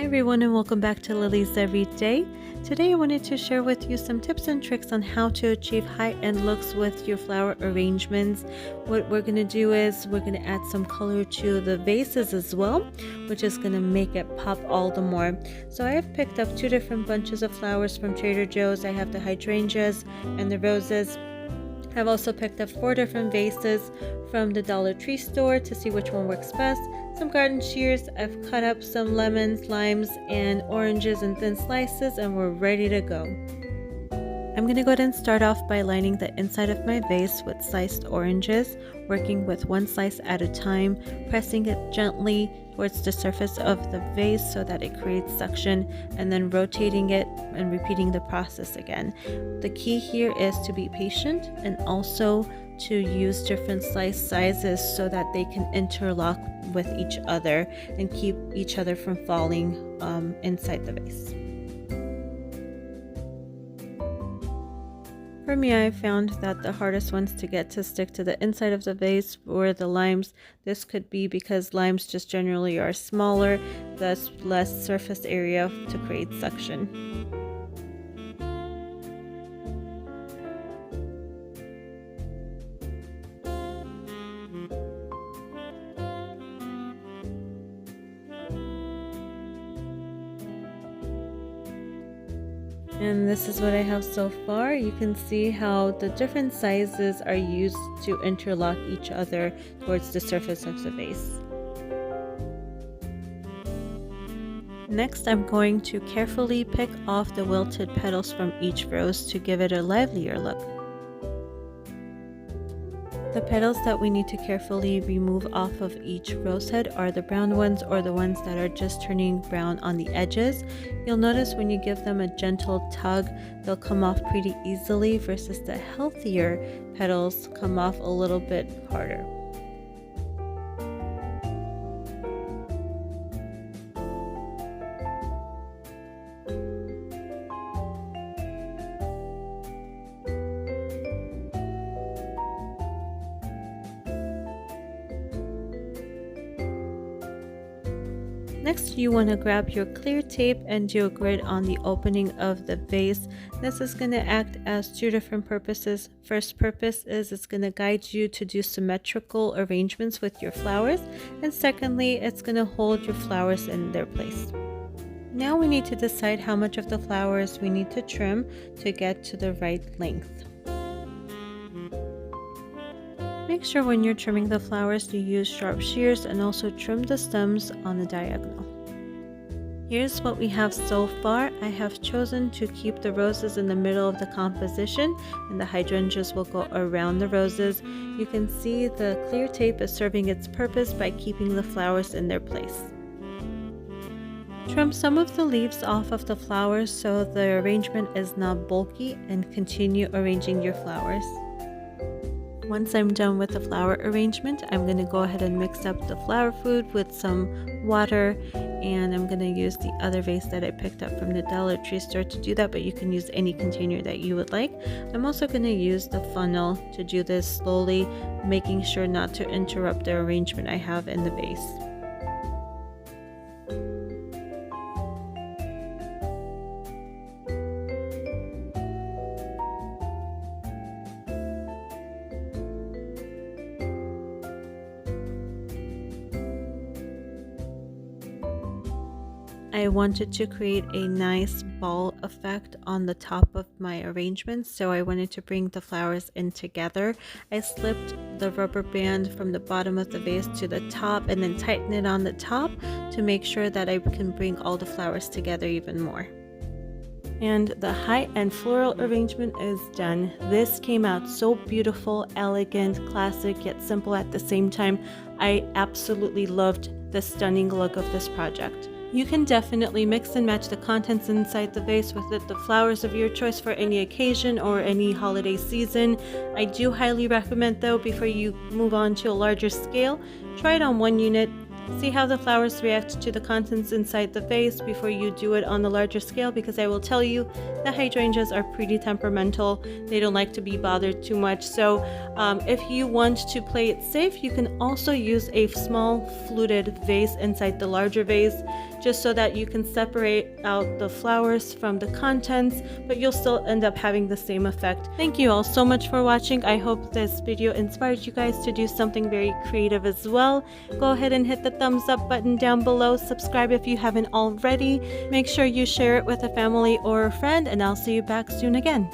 Hi everyone and welcome back to Lily's Everyday. Today I wanted to share with you some tips and tricks on how to achieve high-end looks with your flower arrangements. What we're going to do is we're going to add some color to the vases as well, which is going to make it pop all the more. So I have picked up two different bunches of flowers from Trader Joe's. I have the hydrangeas and the roses. I've also picked up 4 different vases from the Dollar Tree store to see which one works best. Some garden shears. I've cut up some lemons, limes, and oranges in thin slices, and we're ready to go. I'm going to go ahead and start off by lining the inside of my vase with sliced oranges, working with one slice at a time, pressing it gently towards the surface of the vase so that it creates suction, and then rotating it and repeating the process again. The key here is to be patient and also to use different slice sizes so that they can interlock with each other and keep each other from falling inside the vase. For me, I found that the hardest ones to get to stick to the inside of the vase were the limes. This could be because limes just generally are smaller, thus less surface area to create suction. And this is what I have so far. You can see how the different sizes are used to interlock each other towards the surface of the vase. Next, I'm going to carefully pick off the wilted petals from each rose to give it a livelier look. The petals that we need to carefully remove off of each rose head are the brown ones or the ones that are just turning brown on the edges. You'll notice when you give them a gentle tug, they'll come off pretty easily versus the healthier petals come off a little bit harder. Next, you want to grab your clear tape and do a grid on the opening of the vase. This is going to act as 2 different purposes. First purpose is it's going to guide you to do symmetrical arrangements with your flowers, and secondly, it's going to hold your flowers in their place. Now we need to decide how much of the flowers we need to trim to get to the right length. Make sure when you're trimming the flowers to use sharp shears and also trim the stems on the diagonal. Here's what we have so far. I have chosen to keep the roses in the middle of the composition, and the hydrangeas will go around the roses. You can see the clear tape is serving its purpose by keeping the flowers in their place. Trim some of the leaves off of the flowers so the arrangement is not bulky, and continue arranging your flowers. Once I'm done with the flower arrangement, I'm going to go ahead and mix up the flower food with some water, and I'm going to use the other vase that I picked up from the Dollar Tree store to do that, but you can use any container that you would like. I'm also going to use the funnel to do this slowly, making sure not to interrupt the arrangement I have in the vase. I wanted to create a nice ball effect on the top of my arrangements, so I wanted to bring the flowers in together. I slipped the rubber band from the bottom of the vase to the top and then tighten it on the top to make sure that I can bring all the flowers together even more. And the high-end floral arrangement is done. This came out so beautiful, elegant, classic, yet simple at the same time. I absolutely loved the stunning look of this project. You can definitely mix and match the contents inside the vase with the flowers of your choice for any occasion or any holiday season. I do highly recommend, though, before you move on to a larger scale, try it on one unit, See how the flowers react to the contents inside the vase before you do it on the larger scale, because I will tell you that hydrangeas are pretty temperamental. They don't like to be bothered too much. So if you want to play it safe, you can also use a small fluted vase inside the larger vase, just so that you can separate out the flowers from the contents, but you'll still end up having the same effect. Thank you all so much for watching. I hope this video inspired you guys to do something very creative as well. Go ahead and hit the thumbs up button down below. Subscribe if you haven't already. Make sure you share it with a family or a friend, and I'll see you back soon again.